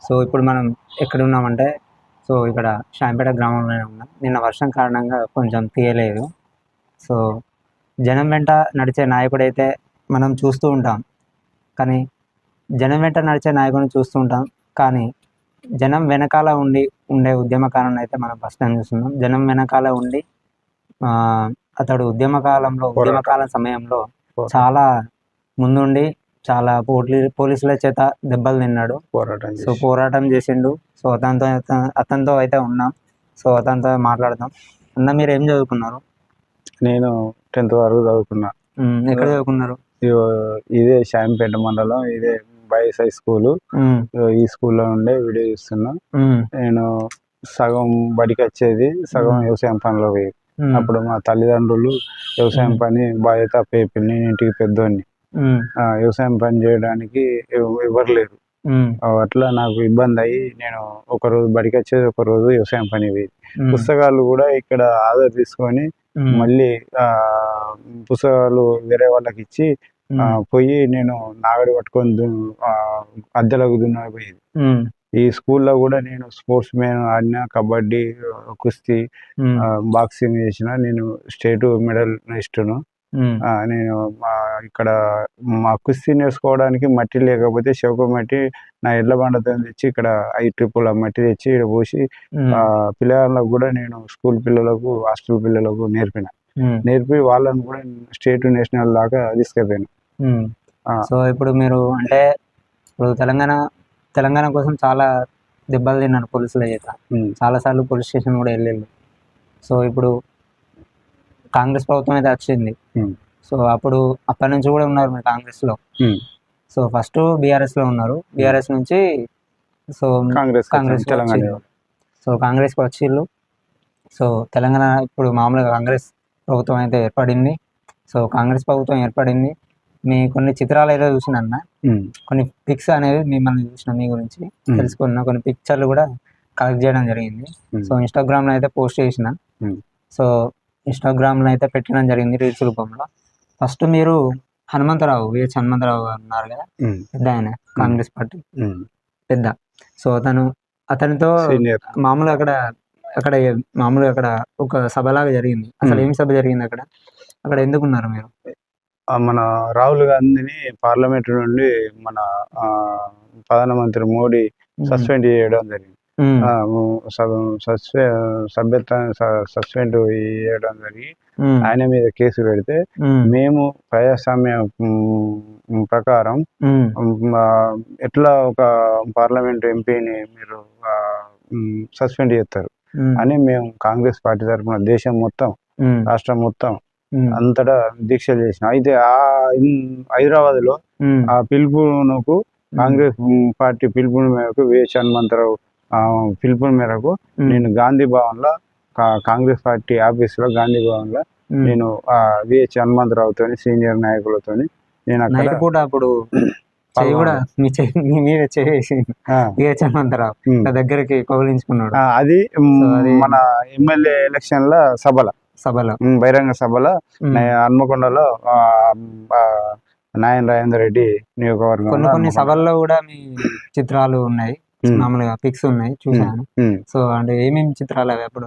So ఇప్పుడు మనం ఎక్కడున్నామంటే ఇక్కడ షాంపేట గ్రామంలోనే ఉన్నాం. నిన్న వర్షం కారణంగా కొంచెం తీయలేదు. సో జనం వెంట నడిచే నాయకుడైతే మనం చూస్తూ ఉంటాం. కానీ జనం వెంట నడిచే నాయకుడిని చూస్తూ ఉంటాం. కానీ జనం వెనకాల ఉండే ఉద్యమకారుని అయితే మనం ఫస్ట్ టైం చూస్తున్నాం. జనం వెనకాల ఉండి అతడు ఉద్యమకాలం సమయంలో చాలా ముందుండి చాలా పోలీసుల చేత దెబ్బలు తిన్నాడు. పోరాటం చేసిండు. సో అతనితో అయితే ఉన్నాం. సో అతనితో మాట్లాడదాం. అన్న, మీరు ఏం చదువుకున్నారు? నేను 10th వరకు చదువుకున్నా. ఎక్కడ చదువుకున్నారు? ఇదే షాంపేట మండలం, ఇదే బాయ్స్ హై స్కూల్. ఈ స్కూల్లో ఉండే వీడియో చూస్తున్నా. నేను సగం బడికి వచ్చేది, సగం వ్యవసాయం పనిలో పోయి. అప్పుడు మా తల్లిదండ్రులు వ్యవసాయం పని బాధ్యత అప్పచెప్పింది. నేను ఇంటికి పెద్దోడిని. వ్యవసాయం పని చేయడానికి ఎవరు లేరు. అట్లా నాకు ఇబ్బంది అయ్యి నేను ఒకరోజు బడికి వచ్చేది, ఒకరోజు వ్యవసాయం పని పోయి. పుస్తకాలు కూడా ఇక్కడ ఆర్డర్ తీసుకొని మళ్ళీ పుస్తకాలు వేరే వాళ్ళకి ఇచ్చి పోయి నేను నాగడి పట్టుకొని అద్దెలకు దున్నపోయేది. ఈ స్కూల్లో కూడా నేను స్పోర్ట్స్ మ్యాన్ ఆడినా, కబడ్డీ, కుస్తీ, బాక్సింగ్ చేసిన. నేను స్టేట్ మెడల్ ఇష్టను. నేను ఇక్కడ మా కుస్తీ నేర్చుకోవడానికి మట్టి లేకపోతే చౌక మట్టి నా ఎడ్ల బండతో తెచ్చి ఇక్కడ 5 ట్రిప్పుల మట్టి తెచ్చి ఇక్కడ పోసి పిల్లలకు కూడా నేను స్కూల్ పిల్లలకు, హాస్టల్ పిల్లలకు నేర్పి వాళ్ళని కూడా స్టేట్ నేషనల్ దాకా తీసుకెళ్ళాను. సో ఇప్పుడు మీరు అంటే ఇప్పుడు తెలంగాణ కోసం చాలా దెబ్బలు తిన్నారు పోలీసుల చేత. చాలాసార్లు పోలీస్ స్టేషన్ కూడా వెళ్ళారు. సో ఇప్పుడు కాంగ్రెస్ ప్రభుత్వం అయితే వచ్చింది. సో అప్పటి నుంచి కూడా ఉన్నారు మీరు కాంగ్రెస్లో. సో ఫస్ట్ బీఆర్ఎస్లో ఉన్నారు. బీఆర్ఎస్ నుంచి సో కాంగ్రెస్కి వచ్చిళ్ళు. సో తెలంగాణ ఇప్పుడు మామూలుగా కాంగ్రెస్ ప్రభుత్వం అయితే ఏర్పడింది. సో కాంగ్రెస్ ప్రభుత్వం ఏర్పడింది. కొన్ని చిత్రాలు ఏదో చూసినన్న, కొన్ని పిక్స్ అనేవి మిమ్మల్ని చూసిన, మీ గురించి తెలుసుకున్న కొన్ని పిక్చర్లు కూడా కలెక్ట్ చేయడం జరిగింది. సో ఇన్స్టాగ్రామ్లో అయితే పోస్ట్ చేసిన. సో ఇన్స్టాగ్రామ్లో అయితే పెట్టడం జరిగింది రీల్స్ రూపంలో. ఫస్ట్ మీరు విహెచ్ హనుమంతరావు ఉన్నారు కదా, పెద్ద ఆయన, కాంగ్రెస్ పార్టీ పెద్ద. సో అతనితో మామూలుగా అక్కడ ఒక సభలాగా జరిగింది. అసలు ఏం సభ జరిగింది అక్కడ ఎందుకున్నారు మీరు? మన రాహుల్ గాంధీని పార్లమెంట్ నుండి మన ప్రధానమంత్రి మోడీ సస్పెండ్ చేయడం జరిగింది. సస్పెండ్ చేయడం జరిగి ఆయన మీద కేసు పెడితే మేము ప్రజాస్వామ్య ప్రకారం ఎట్లా ఒక పార్లమెంట్ ఎంపీని మీరు సస్పెండ్ చేస్తారు అని మేము కాంగ్రెస్ పార్టీ తరఫున దేశం మొత్తం, రాష్ట్రం మొత్తం అంతటా దీక్షలు చేసిన. అయితే హైదరాబాద్ లో ఆ పిలుపునకు, కాంగ్రెస్ పార్టీ పిలుపు మేరకు, విహెచ్ హనుమంతరావు పిలుపు మేరకు నేను గాంధీ భవన్ లో, కాంగ్రెస్ పార్టీ ఆఫీస్ లో గాంధీ భవన్ లో నేను విహెచ్ హనుమంతరావుతో, సీనియర్ నాయకులతో నేను అప్పుడు దగ్గరికి కౌలించుకున్నాడు. అది మన ఎమ్మెల్యే ఎలక్షన్ల సభలో బహిరంగ సభలో హన్మకొండలో నాయన రాజేందర్ రెడ్డి నియోజకవర్గం కొన్ని సభల్లో కూడా మీ చిత్రాలు ఉన్నాయి, మామూలుగా పిక్స్ ఉన్నాయి, చూసాను. సో అంటే ఏమేమి చిత్రాలు అవి? అప్పుడు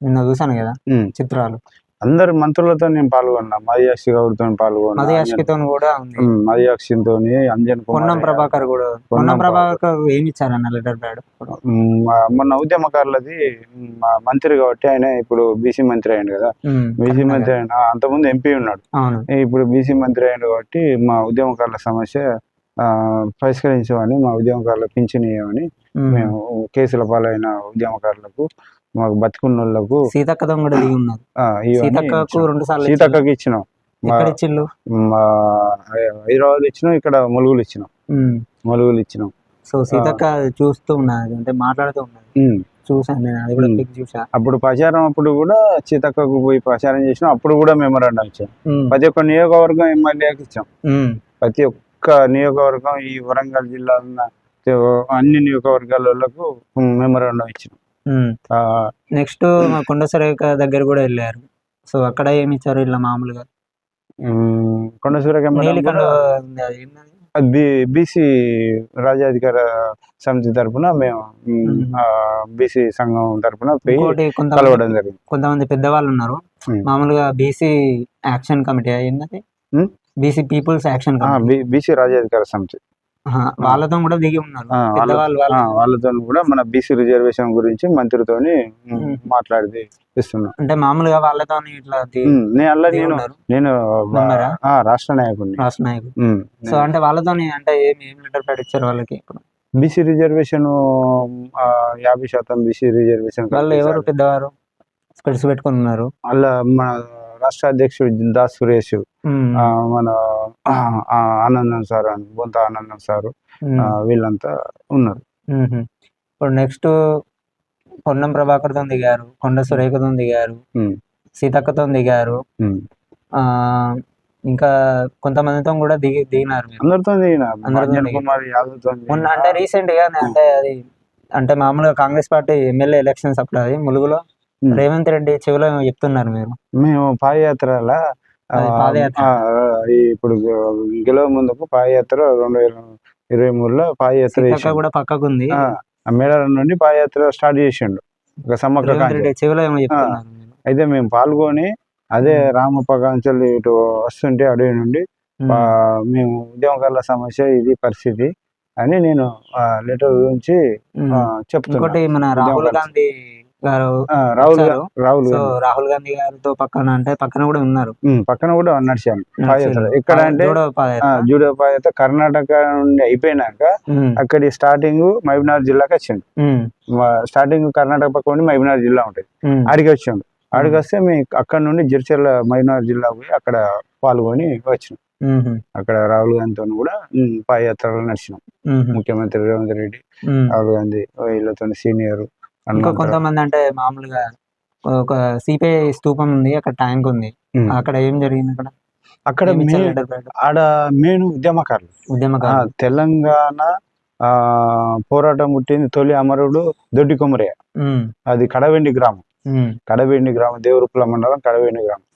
నిన్న చూసాను కదా చిత్రాలు. అందరు మంత్రులతో నేను పాల్గొన్నా. మదియాక్షి గౌడ్తో పాల్గొన్నా. మదియాక్షితో కూడా ఉంది. మదియాక్షితో అంజన్ పొన్నం ప్రభాకర్ కూడా. పొన్నం ప్రభాకర్ ఏమి ఇచ్చారన్న లెటర్ ప్యాడ్? మొన్న ఉద్యమకారులది మంత్రి కాబట్టి ఆయన ఇప్పుడు బీసీ మంత్రి అయ్యాడు కదా. బీసీ మంత్రి అయిన అంతకుముందు ఎంపీ ఉన్నాడు, ఇప్పుడు బీసీ మంత్రి అయ్యాడు కాబట్టి మా ఉద్యమకారుల సమస్య పరిష్కరించమని, మా ఉద్యమకారుల పింఛన్ ఇవ్వమని మేము కేసుల పాలైన ఉద్యమకారులకు, మాకు బతికున్నోళ్లకు సీతక్కతో కూడా దిగి ఉన్నారు. సీతక్కకి ఇచ్చినాం, హైదరాబాద్ ఇచ్చినాం, ఇక్కడ ములుగులు ఇచ్చినాం. సో సీతక్క చూస్తూ ఉన్నది, అంటే మాట్లాడుతూ ఉన్నది, చూసాను నేను. అది కూడా పిక్ చూసా. అప్పుడు ప్రచారం అప్పుడు కూడా సీతక్కకు పోయి ప్రచారం చేసినాం. అప్పుడు కూడా మెమరాండం ఇచ్చాం. ప్రతి ఒక్క నియోజకవర్గం ఎమ్మెల్యేకి ఇచ్చాం. ప్రతి ఒక్క నియోజకవర్గం, ఈ వరంగల్ జిల్లా ఉన్న అన్ని నియోజకవర్గాలకు మెమరాండం ఇచ్చినాం. నెక్స్ట్ కొండ సురేఖ దగ్గర కూడా వెళ్ళారు. సో అక్కడ ఏమి ఇచ్చారు? ఇలా మామూలుగా కొండ సురేఖ బీసీ రాజ్యాధికార సమితి తరపున మేము బీసీ సంఘం తరపున పోయి ఇంకోటి కలవడం జరిగింది. కొంతమంది పెద్దవాళ్ళు ఉన్నారు మామూలుగా బీసీ యాక్షన్ కమిటీ ఏంటది, BC people's action committee, BC రాజ్యాధికార సమితి వాళ్ళతో కూడా దిగి ఉన్నారు వాళ్ళతో కూడా మన బీసీ రిజర్వేషన్ గురించి మంత్రితోని మాట్లాడి ఇస్తున్నాం. అంటే మామూలుగా వాళ్ళతో ఇట్లా నేను రాష్ట్ర నాయకుడిని. సో అంటే వాళ్ళతో అంటే ఏం లెటర్ ప్యాడ్ ఇచ్చారు వాళ్ళకి? BC reservation 50% BC reservation. వాళ్ళు ఎవరు పెద్దవారు స్పెట్స్ పెట్టుకుని ఉన్నారు? వాళ్ళ మన రాష్ట్ర అధ్యక్షుడు దాస్ సురేష్, మన ఆనందం సార్ అని బొంత ఆనందం సార్, వీళ్ళంతా ఉన్నారు. ఇప్పుడు నెక్స్ట్ పొన్నం ప్రభాకర్తో దిగారు, కొండ సురేఖతో దిగారు, సీతక్కతో దిగారు, ఇంకా కొంతమందితో కూడా దిగినారు. అందరితో అంటే రీసెంట్ గా అంటే అది అంటే మామూలుగా కాంగ్రెస్ పార్టీ ఎమ్మెల్యే ఎలక్షన్స్ అప్పుడు అది ములుగులో రేవంత్ రెడ్డి చెవిలో చెప్తున్నారు మీరు. మేము పాదయాత్రల ఇప్పుడు గెలవ ముందుకు పాదయాత్ర 2023లో పాదయాత్ర కూడా పక్కకు ఉంది, మేడారం నుండి పాదయాత్ర స్టార్ట్ చేసిండు ఒక సమ్మక్క చెవిలో ఏమో చెప్తున్నారు. అయితే మేము పాల్గొని అదే రామప్ప కాంచెలు ఇటు వస్తుంటే అడవి నుండి మేము ఉద్యమకారుల సమస్య ఇది పరిస్థితి అని నేను లెటర్ గురించి చెప్తున్నా. మన రాహుల్ గాంధీ గారు రాహుల్ గాంధీ గారితో పక్కన కూడా ఉన్నారు, పక్కన కూడా నడిచాను పాదయాత్ర. ఎక్కడ అంటే జూడో పాదయాత్ర కర్ణాటక నుండి అయిపోయినాక అక్కడి స్టార్టింగ్ మహబూబ్నగర్ జిల్లాకి వచ్చిండు. స్టార్టింగ్ కర్ణాటక పక్క నుండి మహబూబ్నగర్ జిల్లా ఉంటుంది, ఆడికి వచ్చిండు. ఆడికి వస్తే మేము అక్కడ నుండి జడ్చర్ల మహబూబ్నగర్ జిల్లా పోయి అక్కడ పాల్గొని వచ్చినాం. అక్కడ రాహుల్ గాంధీతో కూడా పాదయాత్రలో నడిచినాం. ముఖ్యమంత్రి రేవంత్ రెడ్డి, రాహుల్ గాంధీ వీళ్ళతో సీనియర్. ఇంకా కొంతమంది అంటే మామూలుగా ఒక సిపిఐ స్తూపం ఉంది, అక్కడ ట్యాంక్ ఉంది, అక్కడ ఏం జరిగింది? అక్కడ ఆడ మెయిన్ ఉద్యమకారులు తెలంగాణ పోరాటం పుట్టింది తొలి అమరుడు దొడ్డి కొమరయ్య. అది కడవెండి గ్రామం, దేవరూపుల మండలం కడవెండి గ్రామం.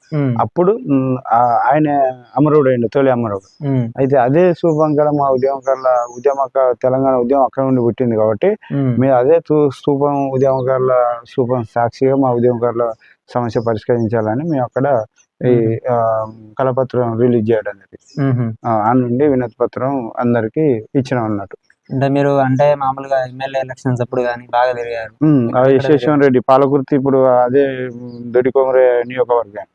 అప్పుడు ఆయన అమరుడు అయిండు, తొలి అమరుడు. అయితే అదే స్తూపం మా తెలంగాణ ఉద్యమం అక్కడ నుండి పుట్టింది కాబట్టి మేము అదే స్తూపం ఉద్యమకారుల స్తూపం సాక్షిగా మా ఉద్యమకారుల సమస్య పరిష్కరించాలని మేము అక్కడ ఈ కలపత్రం రిలీజ్ చేయడం జరిగింది. ఆ నుండి వినతి పత్రం అందరికి ఇచ్చినాం అన్నట్టు. అంటే మీరు అంటే మామూలుగా ఎమ్మెల్యే ఎలక్షన్స్ అప్పుడు కానీ బాగా తిరిగారు. యశస్వన్ రెడ్డి పాలకుర్తి, ఇప్పుడు అదే దొడ్డి కొమరయ్య నియోజకవర్గం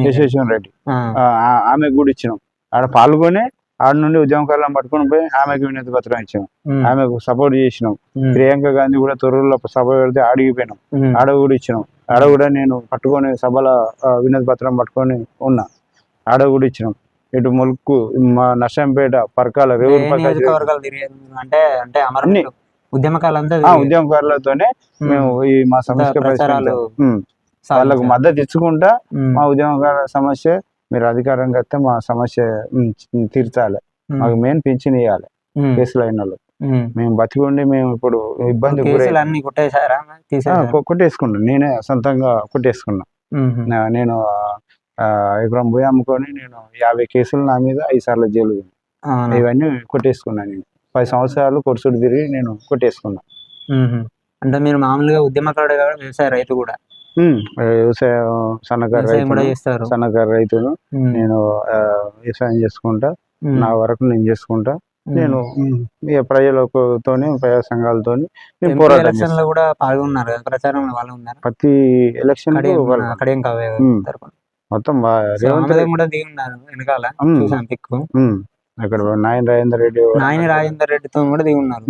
యశస్వన్ రెడ్డి, ఆమె కూడా ఇచ్చినాం. ఆడ పాల్గొని ఆడ నుండి ఉద్యమకారులను పట్టుకుని పోయి ఆమెకు వినతి పత్రం ఇచ్చినాం, ఆమెకు సపోర్ట్ చేసినాం. ప్రియాంక గాంధీ కూడా తొర్రూరులో సభ పెడితే ఆడిగిపోయినాం, ఆడ కూడా ఇచ్చినాం. ఆడ కూడా నేను పట్టుకొని సభల వినతి పత్రం పట్టుకొని ఉన్నా, ఆడ కూడా ఇచ్చినాం. ఇటు ములుక్కు, మా నర్సంపేట, పరకాల, ఉద్యమకారులతోనే మేము ఈ మా సమస్య వాళ్ళకు మద్దతు ఇచ్చుకుంటా మా ఉద్యమకారుల సమస్య మీరు అధికారంగా వస్తే మా సమస్య తీర్చాలి, మాకు మెయిన్ పింఛన్ ఇవ్వాలి కేసులు అయిన వాళ్ళు. మేము బతికుండి మేము ఇప్పుడు ఇబ్బంది కొట్టేసుకున్నాం, నేనే సొంతంగా కొట్టేసుకున్నా. నేను ఎకరం పోయి అమ్ముకొని నేను 50 కేసులు నా మీద 5 సార్లు జైలు, ఇవన్నీ కొట్టేసుకున్నాను. నేను 10 సంవత్సరాలు కొడుసుడు తిరిగి నేను కొట్టేసుకున్నా. అంటే మీరు మామూలుగా ఉద్యమకారుడు కాబట్టి వ్యవసాయ రైతు కూడా? వ్యవసాయం సన్నకారు రైతును. నేను వ్యవసాయం చేసుకుంటా, నా వరకు నేను చేసుకుంటా. నేను ప్రజలతోని ప్రజా సంఘాలతోని ఎలక్షన్ లో కూడా పాల్గొన్నారు కదా, ప్రచారంలో వాళ్ళు ఉన్నారు ప్రతి ఎలక్షన్ మొత్తం. కూడా దిగి ఉన్నారు వెనకాల, అక్కడ నాయన రాజేందర్ రెడ్డితో కూడా దిగి ఉన్నారు.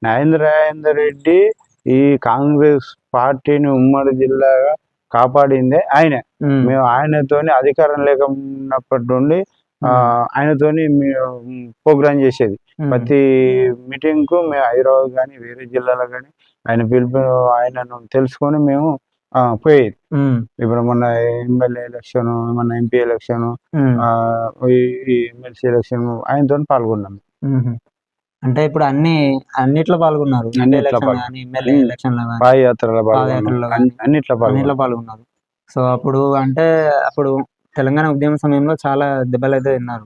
నాయన రాజేందర్ రెడ్డి ఈ కాంగ్రెస్ పార్టీని ఉమ్మడి జిల్లాగా కాపాడిందే ఆయనే. మేము ఆయనతోని అధికారం లేకున్నప్పటి నుండి ఆయనతోని ప్రోగ్రామ్ చేసేది. ప్రతి మీటింగ్ కు మేము హైదరాబాద్ కానీ వేరే జిల్లాలో కానీ ఆయన పిలుపు ఆయనను తెలుసుకొని మేము పోయేది. ఇప్పుడు మొన్న ఎమ్మెల్యే ఎలక్షన్, మొన్న ఎంపీ ఎలక్షన్, ఎమ్మెల్సీ ఎలక్షన్ ఆయనతో పాల్గొన్నాం. అంటే ఇప్పుడు అన్నిట్లో పాల్గొన్నారు, అన్నిట్లో పాల్గొన్నారు. సో అప్పుడు అంటే అప్పుడు తెలంగాణ ఉద్యమ సమయంలో చాలా దెబ్బలు అయితే తిన్నారు.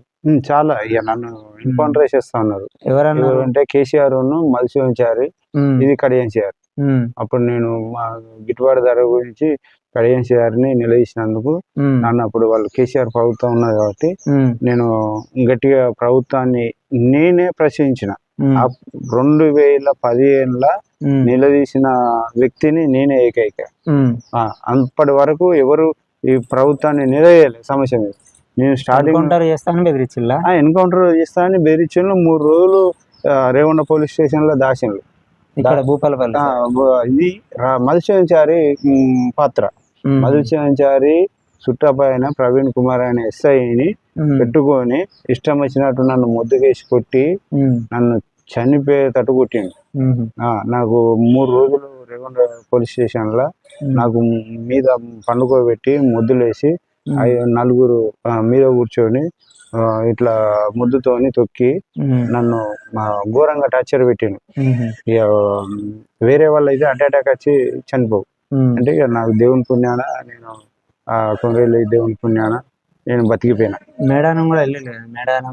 చాలా ఇక నన్ను ఎన్కౌంటర్ చేసేస్తా ఉన్నారు. ఎవరన్నారు? ఎవరంటే కేసీఆర్ మధుసూదనాచారి, ఇది కడియం చేయాలి. అప్పుడు నేను మా గిట్టుబాటు ధర గురించి కడియం చేయాలని నిలదీసినందుకు నన్ను అప్పుడు వాళ్ళు కేసీఆర్ ప్రభుత్వం ఉన్నది కాబట్టి నేను గట్టిగా ప్రభుత్వాన్ని నేనే ప్రశ్నించిన. 2015 నిలదీసిన వ్యక్తిని నేనే ఏకైక. అప్పటి వరకు ఎవరు ఈ ప్రభుత్వాన్ని నిలదీయలేదు సమస్య మీద. నేను స్టార్టింగ్ ఎన్కౌంటర్ చేస్తానని బెదిరించిల్లా? ఎన్కౌంటర్ చేస్తానని బెదిరించిండ్రు. 3 రోజులు రేవణ పోలీస్ స్టేషన్ లో దాచిండ్రు. ఇక్కడ భూపాలపల్లి. ఇది మధుసూదనాచారి పాత్ర. మధుసూదనాచారి చుట్టపైన ప్రవీణ్ కుమార్ అనే ఎస్ఐని పెట్టుకొని ఇష్టం వచ్చినట్టు నన్ను ముద్దుకేసి కొట్టి నన్ను చనిపోయేటట్టు కొట్టిండు. నాకు 3 రోజులు రేవణ పోలీస్ స్టేషన్ లో నాకు మీద పండుకోబెట్టి ముద్దులేసి 4 మీద కూర్చొని ఇట్లా ముద్దుతోని తొక్కి నన్ను ఘోరంగా టార్చర్ పెట్టిండు. ఇక వేరే వాళ్ళు అయితే అటాక్ వచ్చి చనిపోవు. అంటే ఇక నాకు దేవుని పుణ్యాన నేను కొన్నేళ్ళు దేవుని పుణ్యాన నేను బతికిపోయినా. మేడారం కూడా వెళ్ళలేదు. మేడారం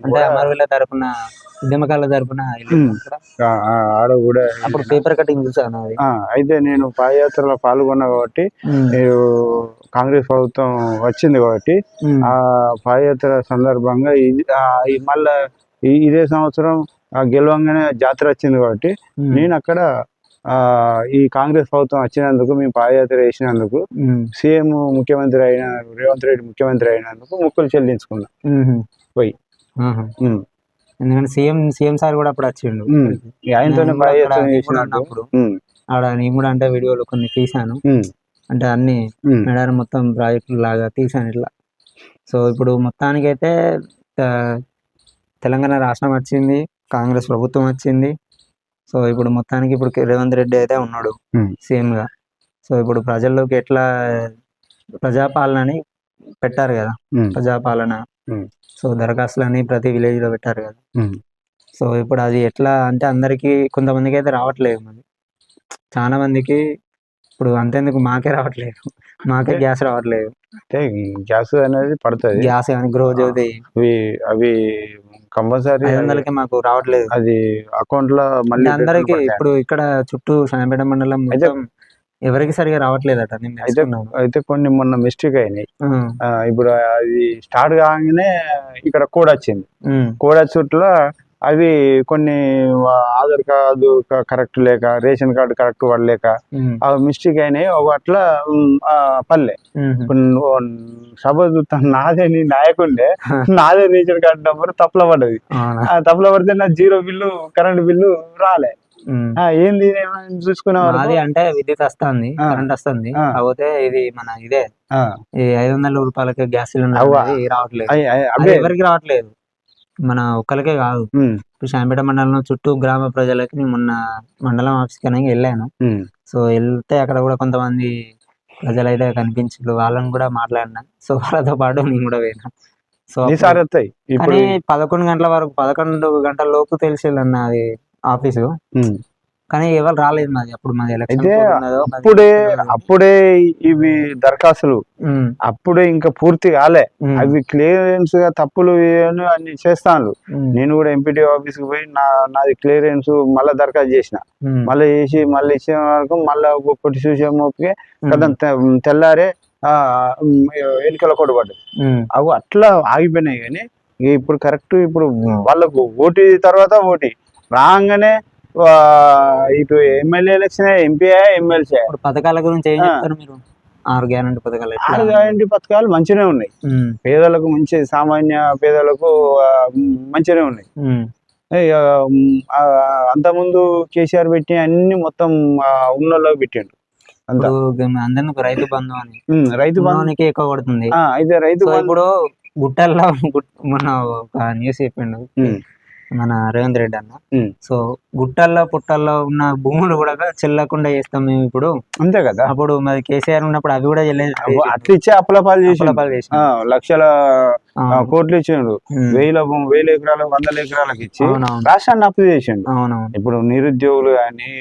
అంటే అమరవీళ్ళ తరపున ఉద్యమకాల తరపున ఆడ కూడా అప్పుడు పేపర్ కటింగ్ చూసాను. అయితే నేను పాదయాత్రలో పాల్గొన్నా కాబట్టి కాంగ్రెస్ ప్రభుత్వం వచ్చింది కాబట్టి ఆ పాదయాత్ర సందర్భంగా మళ్ళా ఇదే సంవత్సరం గెలవంగానే జాతర వచ్చింది కాబట్టి నేను అక్కడ ఈ కాంగ్రెస్ ప్రభుత్వం వచ్చినందుకు మేము పాదయాత్ర చేసినందుకు సీఎం ముఖ్యమంత్రి అయిన రేవంత్ రెడ్డి ముఖ్యమంత్రి అయినందుకు మొక్కులు చెల్లించుకున్నా పోయి. ఎందుకంటే సీఎం సార్ కూడా అప్పుడు వచ్చిండు. ఆయనతోనే పాదయాత్ర చేసినప్పుడు ఆడ నేను కూడా అంటే వీడియోలు కొన్ని తీసాను. అంటే అన్ని మేడారం మొత్తం ప్రాజెక్టులు లాగా తీసాను ఇట్లా. సో ఇప్పుడు మొత్తానికైతే తెలంగాణ రాష్ట్రం వచ్చింది, కాంగ్రెస్ ప్రభుత్వం వచ్చింది. సో ఇప్పుడు మొత్తానికి ఇప్పుడు రేవంత్ రెడ్డి అయితే ఉన్నాడు సీఎంగా. సో ఇప్పుడు ప్రజల్లోకి ఎట్లా ప్రజాపాలనని పెట్టారు కదా, ప్రజాపాలన. సో దరఖాస్తులని ప్రతి విలేజ్ లో పెట్టారు కదా. సో ఇప్పుడు అది ఎట్లా అంటే అందరికి కొంతమందికి అయితే రావట్లేదు. మరి చాలా మందికి ఇప్పుడు అంతేందుకు మాకే రావట్లేదు, మాకే గ్యాస్ రావట్లేదు. గ్యాస్ అనేది పడుతుంది, గ్యాస్ కానీ గృహజ్యోతి అవి కంపల్సరీ 500కి మాకు రావట్లేదు. అది అకౌంట్ లో మళ్ళీ అందరికి ఇప్పుడు ఇక్కడ చుట్టూ శాంపేట మండలం మొత్తం ఎవరికి సరిగా రావట్లేదట. అయితే కొన్ని మొన్న మిస్టేక్ అయినాయి. ఇప్పుడు అది స్టార్ట్ కాగానే ఇక్కడ కోడ్ వచ్చింది. కోడ్ వచ్చుట్లో అవి కొన్ని ఆధార్ కార్డు కరెక్ట్ లేక, రేషన్ కార్డు కరెక్ట్ పడలేక అవి మిస్టేక్ అయినాయి. అట్లా పల్లె సపోజ్ నాదే నీ నాయకుండే నాదే రేషన్ కార్డు నెంబర్ తప్పుల పడ్డది. తప్పుల పడితే నా 0 బిల్లు కరెంట్ బిల్లు రాలే. ఏంది చూసుకున్నావు? అది అంటే విద్యుత్ వస్తుంది, కరెంట్ వస్తుంది, కాకపోతే ఇది మన ఇదే 500 రూపాయలకి గ్యాస్ సిలిండర్ రావట్లేదు. ఎవరికి రావట్లేదు, మన ఒక్కరికే కాదు. ఇప్పుడు శాంపేట మండలంలో చుట్టూ గ్రామ ప్రజలకి మొన్న మండలం ఆఫీస్కి అనేది వెళ్ళాను. సో వెళ్తే అక్కడ కూడా కొంతమంది ప్రజలైతే కనిపించారు, వాళ్ళని కూడా మాట్లాడినా. సో వాళ్ళతో పాటు నేను కూడా పోయినా. సో కానీ 11 గంటల వరకు 11 గంటల లోపు తెలిసిందన్న అది ఆఫీసు. కానీ ఎవరు రాలేదు మాది అప్పుడు. మాది అప్పుడే ఇవి దరఖాస్తులు అప్పుడే ఇంకా పూర్తి కాలే. అవి క్లియరెన్స్ గా తప్పులు అన్ని చేస్తాను. నేను కూడా ఎంపీటీ ఆఫీస్ కి పోయి నాది క్లియరెన్స్ మళ్ళీ దరఖాస్తు చేసిన. మళ్ళీ చేసి మళ్ళీ ఇచ్చే వరకు మళ్ళీ ఒక్కటి చూసేమోపికే కదా తెల్లారే ఎన్నికల కోడ్ పడ్డది. అవి అట్లా ఆగిపోయినాయి. కానీ ఇప్పుడు కరెక్ట్ ఇప్పుడు వాళ్ళకు ఓటీ తర్వాత ఓటీ రాగానే ఇటు ఎమ్మెల్యే ఎలక్షన్, ఎంపీ, ఎమ్మెల్సీ. పథకాల గురించి ఏం చెప్తారు మీరు? 6 గ్యారంటీ పథకాలు. 6 గ్యారంటీ పథకాలు మంచిగానే ఉన్నాయి. పేదలకు మంచి, సామాన్య పేదలకు మంచిగానే ఉన్నాయి. అంతకుముందు కేసీఆర్ పెట్టి అన్ని మొత్తం ఉన్నోళ్ళకి పెట్టిండు. అందరికి రైతు బంధు అని, రైతు బంధుకి ఎక్కువ పడుతుంది. అయితే రైతు ఇప్పుడు గుట్టల్లో మొన్న ఒక న్యూస్ చెప్పిండు మన రేవంత్ రెడ్డి అన్న. సో గుట్టల్లో పుట్టల్లో ఉన్న భూములు కూడా చెల్లకుండా చేస్తాం మేము ఇప్పుడు. అంతే కదా. అప్పుడు మరి కేసీఆర్ ఉన్నప్పుడు అవి కూడా చెల్లేదు. అట్లా ఇచ్చే అప్పులపాలు చేసి లక్షల కోట్లు ఇచ్చిండు. 1000 ఎకరాలు 100 ఎకరాలకు ఇచ్చి రాష్ట్రాన్ని అప్పు చేసిండు. ఇప్పుడు నిరుద్యోగులు గాని,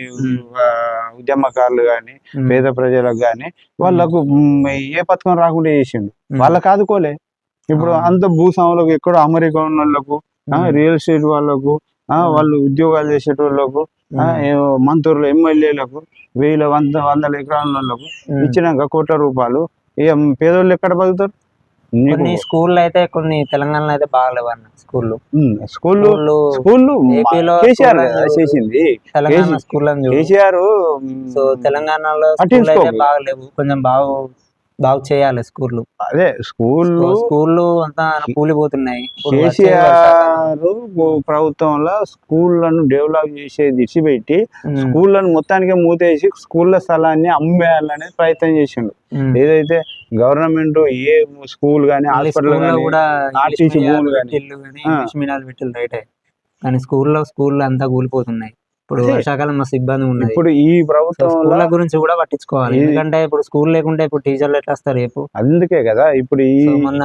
ఉద్యమకారులు గాని, పేద ప్రజలకు గాని వాళ్ళకు ఏ పథకం రాకుండా చేసిండు. వాళ్ళకి ఆదుకోలే. ఇప్పుడు అంత భూస్వాములకు ఎక్కడ అమెరికా ఉన్న వాళ్ళకు రియల్ ఎస్టేట్ వాళ్ళకు వాళ్ళు ఉద్యోగాలు చేసేటోళ్ళకు మంత్రులు ఎమ్మెల్యేలకు వందల ఎకరాల వాళ్ళకు ఇచ్చినాక కోట్ల రూపాయలు ఇక పేదోళ్ళు ఎక్కడ బతుకుతారు? కొన్ని స్కూళ్ళు అయితే కొన్ని తెలంగాణలో అయితే బాగలేవు అన్న స్కూళ్ళు ఏపీలో కేసీఆర్ చేసింది. తెలంగాణ స్కూల్ కేసీఆర్ సో తెలంగాణలో బాగలేవు, కొంచెం బాగు చేయాలి స్కూళ్ళు. అదే స్కూళ్ళు అంతా కూలిపోతున్నాయి. కేసీఆర్ ప్రభుత్వంలో స్కూళ్ళను డెవలప్ చేసేది విడిచిపెట్టి స్కూళ్ళను మొత్తానికి మూతేసి స్కూళ్ళ స్థలాన్ని అమ్మేయాలనే ప్రయత్నం చేసిండు. ఏదైతే గవర్నమెంట్ ఏ స్కూల్ గానీ హాస్పిటల్ ఆర్టీసీ భూములు పెట్టిల్లు రైటే, కానీ స్కూల్ అంతా కూలిపోతున్నాయి. ఇప్పుడు వర్షాకాలం మస్తు ఇబ్బంది ఉన్నది. ఇప్పుడు ఈ ప్రభుత్వం గురించి కూడా పట్టించుకోవాలి, ఎందుకంటే ఇప్పుడు స్కూల్ లేకుంటే ఇప్పుడు టీచర్లు ఎట్లా వస్తారు రేపు? అందుకే కదా ఇప్పుడు మొన్న